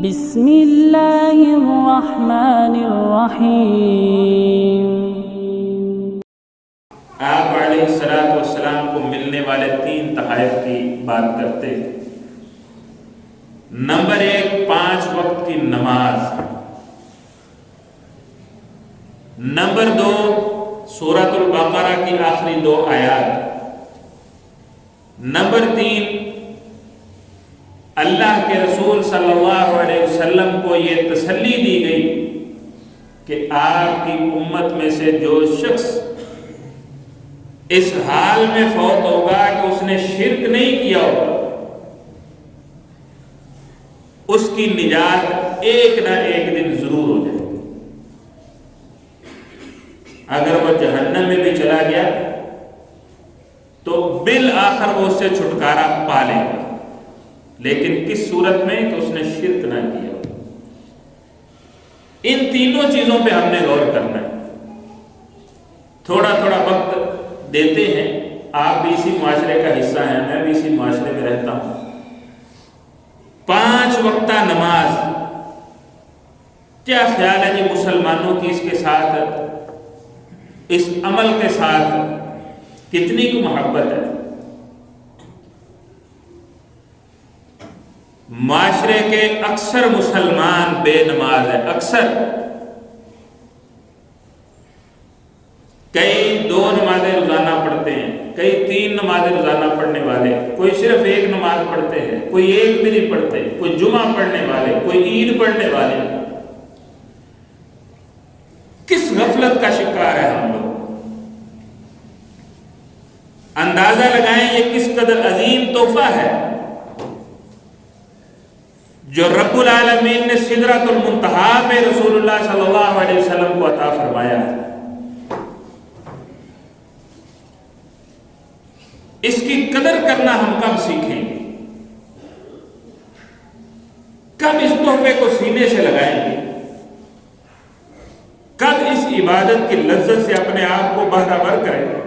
بسم اللہ الرحمن الرحیم۔ آپ علیہ السلام کو ملنے والے 3 تحائف کی بات کرتے ہیں۔ نمبر 1، 5 وقت کی نماز۔ نمبر 2، سورۃ البقرہ کی آخری 2 آیات۔ نمبر 3، اللہ کے رسول صلی اللہ علیہ وسلم کو یہ تسلی دی گئی کہ آپ کی امت میں سے جو شخص اس حال میں فوت ہوگا کہ اس نے شرک نہیں کیا ہوگا، اس کی نجات ایک نہ ایک دن ضرور ہو جائے گی۔ اگر وہ جہنم میں بھی چلا گیا تو بالآخر وہ اس سے چھٹکارا پا لے گا، لیکن کس صورت میں؟ کہ اس نے شرک نہ کیا۔ ان تینوں چیزوں پہ ہم نے غور کرنا ہے۔ تھوڑا تھوڑا وقت دیتے ہیں، آپ بھی اسی معاشرے کا حصہ ہیں، میں بھی اسی معاشرے میں رہتا ہوں۔ 5 وقتہ نماز، کیا خیال ہے جی مسلمانوں کی اس کے ساتھ، اس عمل کے ساتھ کتنی کو محبت ہے؟ معاشرے کے اکثر مسلمان بے نماز ہے، اکثر۔ کئی 2 نمازیں روزانہ پڑھتے ہیں، کئی 3 نمازیں روزانہ پڑھنے والے، کوئی صرف 1 نماز پڑھتے ہیں، کوئی 1 بھی نہیں پڑھتے، کوئی جمعہ پڑھنے والے، کوئی عید پڑھنے والے۔ کس غفلت کا شکار ہے ہم لوگ؟ اندازہ لگائیں یہ کس قدر عظیم تحفہ ہے جو رب العالمین نے سدرۃ المنتہا پہ رسول اللہ صلی اللہ علیہ وسلم کو عطا فرمایا ہے۔ اس کی قدر کرنا ہم کب سیکھیں گے؟ کب اس تحفے کو سینے سے لگائیں گے؟ کب اس عبادت کی لذت سے اپنے آپ کو بہرہ ور کریں گے؟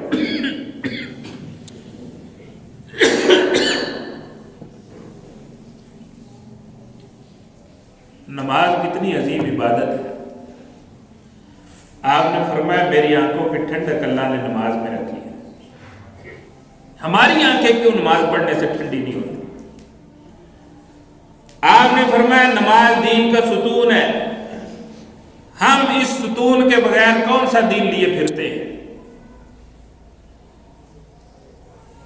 نماز کتنی عظیم عبادت ہے۔ آپ نے فرمایا میری آنکھوں کی ٹھنڈک اللہ نے نماز میں رکھی ہے۔ ہماری آنکھیں کیوں نماز پڑھنے سے ٹھنڈی نہیں ہوتی؟ آپ نے فرمایا نماز دین کا ستون ہے، ہم اس ستون کے بغیر کون سا دین لیے پھرتے ہیں؟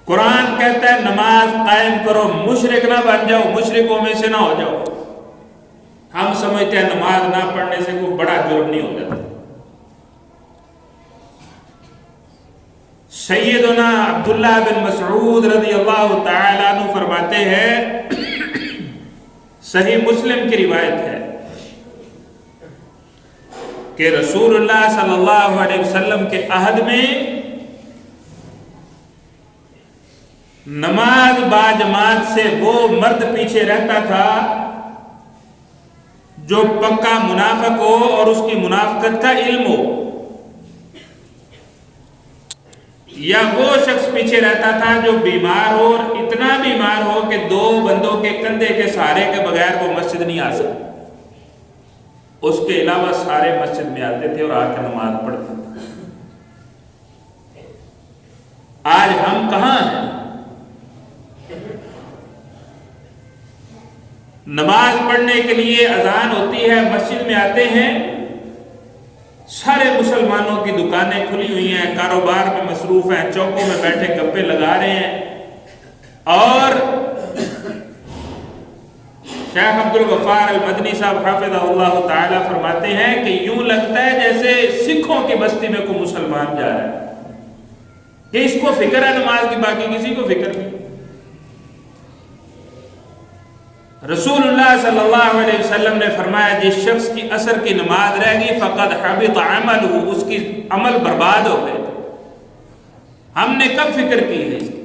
قرآن کہتا ہے نماز قائم کرو، مشرک نہ بن جاؤ، مشرکوں میں سے نہ ہو جاؤ۔ ہم سمجھتے ہیں نماز نہ پڑھنے سے کوئی بڑا جرم نہیں ہو جاتا۔ سیدنا عبداللہ بن مسعود رضی اللہ تعالیٰ عنہ فرماتے ہیں، صحیح مسلم کی روایت ہے کہ رسول اللہ صلی اللہ علیہ وسلم کے عہد میں نماز باجماعت سے وہ مرد پیچھے رہتا تھا جو پکا منافق ہو اور اس کی منافقت کا علم ہو، یا وہ شخص پیچھے رہتا تھا جو بیمار ہو اور اتنا بیمار ہو کہ 2 بندوں کے کندھے کے سہارے کے بغیر وہ مسجد نہیں آ سکتا۔ اس کے علاوہ سارے مسجد میں آتے تھے اور آ کے نماز پڑھتے تھے۔ آج ہم کہاں ہیں؟ نماز پڑھنے کے لیے اذان ہوتی ہے، مسجد میں آتے ہیں، سارے مسلمانوں کی دکانیں کھلی ہوئی ہیں، کاروبار میں مصروف ہیں، چوکوں میں بیٹھے گپے لگا رہے ہیں، اور شیخ عبدالغفار المدنی صاحب حافظہ اللہ تعالی فرماتے ہیں کہ یوں لگتا ہے جیسے سکھوں کی بستی میں کوئی مسلمان جا رہا ہے کہ اس کو فکر ہے نماز کی، باقی کسی کو فکر نہیں۔ رسول اللہ صلی اللہ علیہ وسلم نے فرمایا جس شخص کی عصر کی نماز رہ گئی فقد حبط عملہ، اس کی عمل برباد ہو گئے۔ ہم نے کب فکر کی ہے اس کی؟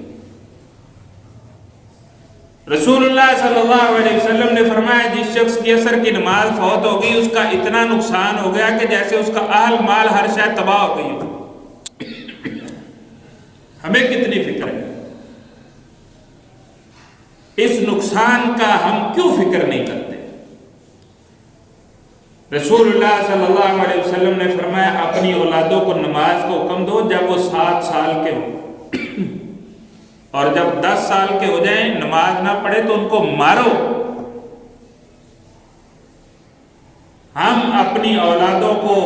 رسول اللہ صلی اللہ علیہ وسلم نے فرمایا جس شخص کی عصر کی نماز فوت ہو گئی اس کا اتنا نقصان ہو گیا کہ جیسے اس کا اہل مال ہر شے تباہ ہو گئی ہو۔ ہمیں کتنی فکر ہے؟ اس نقصان کا ہم کیوں فکر نہیں کرتے؟ رسول اللہ صلی اللہ علیہ وسلم نے فرمایا اپنی اولادوں کو نماز کو حکم دو جب وہ 7 سال کے ہوں، اور جب 10 سال کے ہو جائیں نماز نہ پڑھے تو ان کو مارو۔ ہم اپنی اولادوں کو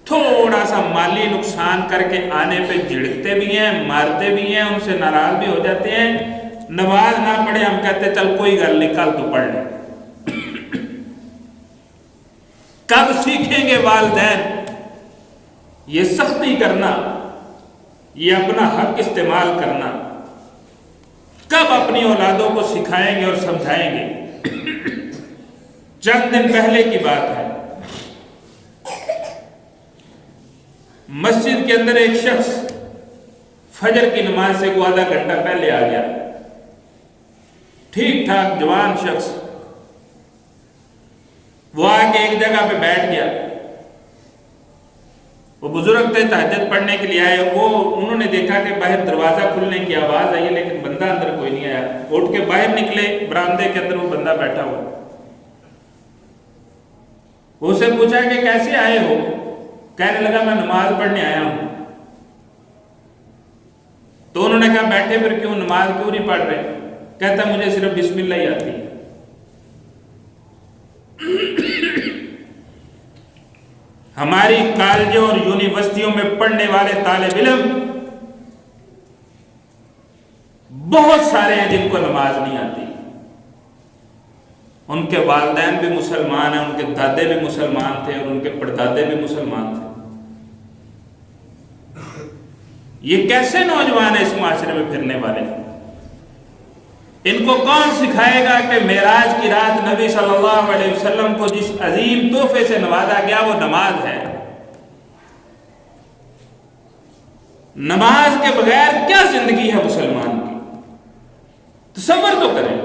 تھوڑا سا مالی نقصان کر کے آنے پہ جھڑکتے بھی ہیں، مارتے بھی ہیں، ان سے ناراض بھی ہو جاتے ہیں۔ نماز نہ پڑھے ہم کہتے ہیں چل کوئی گل نہیں، کل تو پڑھ لیں۔ کب سیکھیں گے والدین یہ سختی کرنا، یہ اپنا حق استعمال کرنا؟ کب اپنی اولادوں کو سکھائیں گے اور سمجھائیں گے؟ چند دن پہلے کی بات ہے، مسجد کے اندر ایک شخص فجر کی نماز سے کو آدھا گھنٹہ پہلے آ گیا، ٹھیک ٹھاک جوان شخص، وہ آ کے ایک جگہ پہ بیٹھ گیا۔ وہ بزرگ تھے، تہجد پڑھنے کے لیے آئے، انہوں نے دیکھا کہ باہر دروازہ کھلنے کی آواز آئی ہے لیکن بندہ اندر کوئی نہیں آیا۔ اٹھ کے باہر نکلے، برآمدے کے اندر وہ بندہ بیٹھا ہوا۔ اسے پوچھا کہ کیسے آئے ہو؟ کہنے لگا میں نماز پڑھنے آیا ہوں۔ تو انہوں نے کہا بیٹھے پھر کیوں، نماز کیوں نہیں پڑھ رہے؟ کہتا مجھے صرف بسم اللہ ہی آتی ہے۔ ہماری کالجوں اور یونیورسٹیوں میں پڑھنے والے طالب علم بہت سارے ہیں جن کو نماز نہیں آتی، ان کے والدین بھی مسلمان ہیں، ان کے دادے بھی مسلمان تھے اور ان کے پردادے بھی مسلمان تھے۔ یہ کیسے نوجوان ہیں اس معاشرے میں پھرنے والے؟ ان کو کون سکھائے گا کہ معراج کی رات نبی صلی اللہ علیہ وسلم کو جس عظیم تحفے سے نوازا گیا وہ نماز ہے؟ نماز کے بغیر کیا زندگی ہے مسلمان کی؟ تصور تو کریں،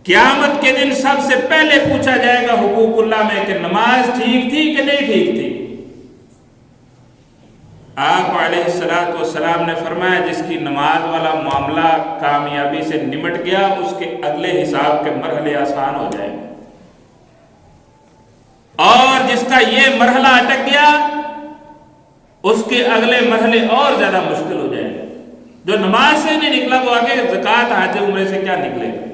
قیامت کے دن سب سے پہلے پوچھا جائے گا حقوق اللہ میں کہ نماز ٹھیک تھی کہ نہیں ٹھیک تھی۔ آپ علیہ السلام نے فرمایا جس کی نماز والا معاملہ کامیابی سے نمٹ گیا اس کے اگلے حساب کے مرحلے آسان ہو جائیں گے، اور جس کا یہ مرحلہ اٹک گیا اس کے اگلے مرحلے اور زیادہ مشکل ہو جائیں گے۔ جو نماز سے نہیں نکلا وہ آگے زکوٰۃ حج عمرے سے کیا نکلے گا؟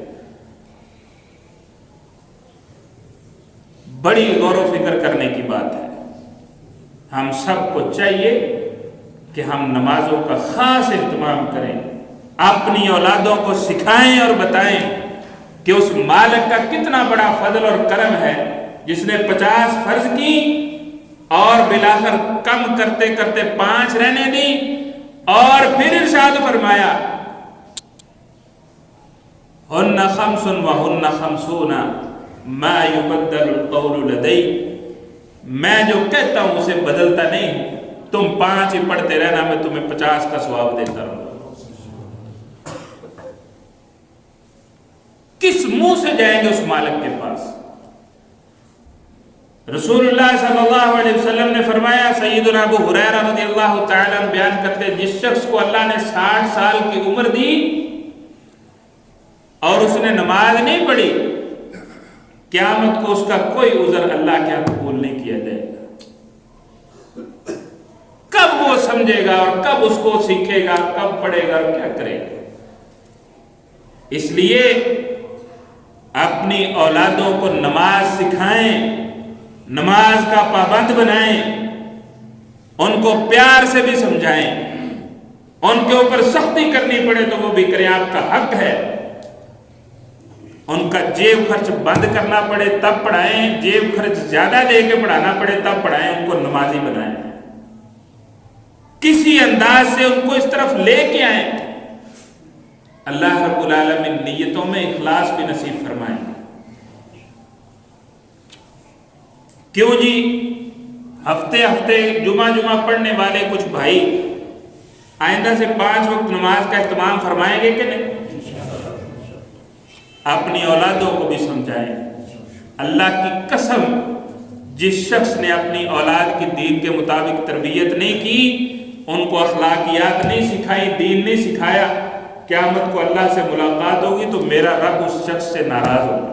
بڑی غور و فکر کرنے کی بات ہے۔ ہم سب کو چاہیے کہ ہم نمازوں کا خاص اہتمام کریں، اپنی اولادوں کو سکھائیں اور بتائیں کہ اس مالک کا کتنا بڑا فضل اور کرم ہے جس نے 50 فرض کی اور بالآخر کم کرتے کرتے 5 رہنے دی، اور پھر ارشاد فرمایا ہن خمس وہن خمسون ما یبدل القول لدی، میں جو کہتا ہوں اسے بدلتا نہیں ہوں، تم 5 ہی پڑھتے رہنا، میں تمہیں 50 کا ثواب دیتا رہوں۔ کس منہ سے جائیں گے اس مالک کے پاس؟ رسول اللہ صلی اللہ علیہ وسلم نے فرمایا، سیدنا ابو ہریرہ رضی اللہ تعالیٰ عنہ بیان کرتے ہیں جس شخص کو اللہ نے 60 سال کی عمر دی اور اس نے نماز نہیں پڑھی، قیامت کو اس کا کوئی عذر اللہ کے ہاں قبول نہیں کیا جائے گا۔ کب وہ سمجھے گا اور کب اس کو سیکھے گا، کب پڑھے گا اور کیا کرے گا؟ اس لیے اپنی اولادوں کو نماز سکھائیں، نماز کا پابند بنائیں، ان کو پیار سے بھی سمجھائیں، ان کے اوپر سختی کرنی پڑے تو وہ بھی کریں، آپ کا حق ہے۔ ان کا جیب خرچ بند کرنا پڑے تب پڑھائیں، جیب خرچ زیادہ دے کے پڑھانا پڑے تب پڑھائیں، ان کو نمازی بنائیں، کسی انداز سے ان کو اس طرف لے کے آئیں۔ اللہ رب العالمین نیتوں میں اخلاص بھی نصیب فرمائیں۔ کیوں جی ہفتے ہفتے جمعہ پڑھنے والے کچھ بھائی آئندہ سے 5 وقت نماز کا اہتمام فرمائیں گے کہ نہیں؟ اپنی اولادوں کو بھی سمجھائیں۔ اللہ کی قسم جس شخص نے اپنی اولاد کی دین کے مطابق تربیت نہیں کی، ان کو اخلاقیات نہیں سکھائی، دین نہیں سکھایا، قیامت کو اللہ سے ملاقات ہوگی تو میرا رب اس شخص سے ناراض ہوگا۔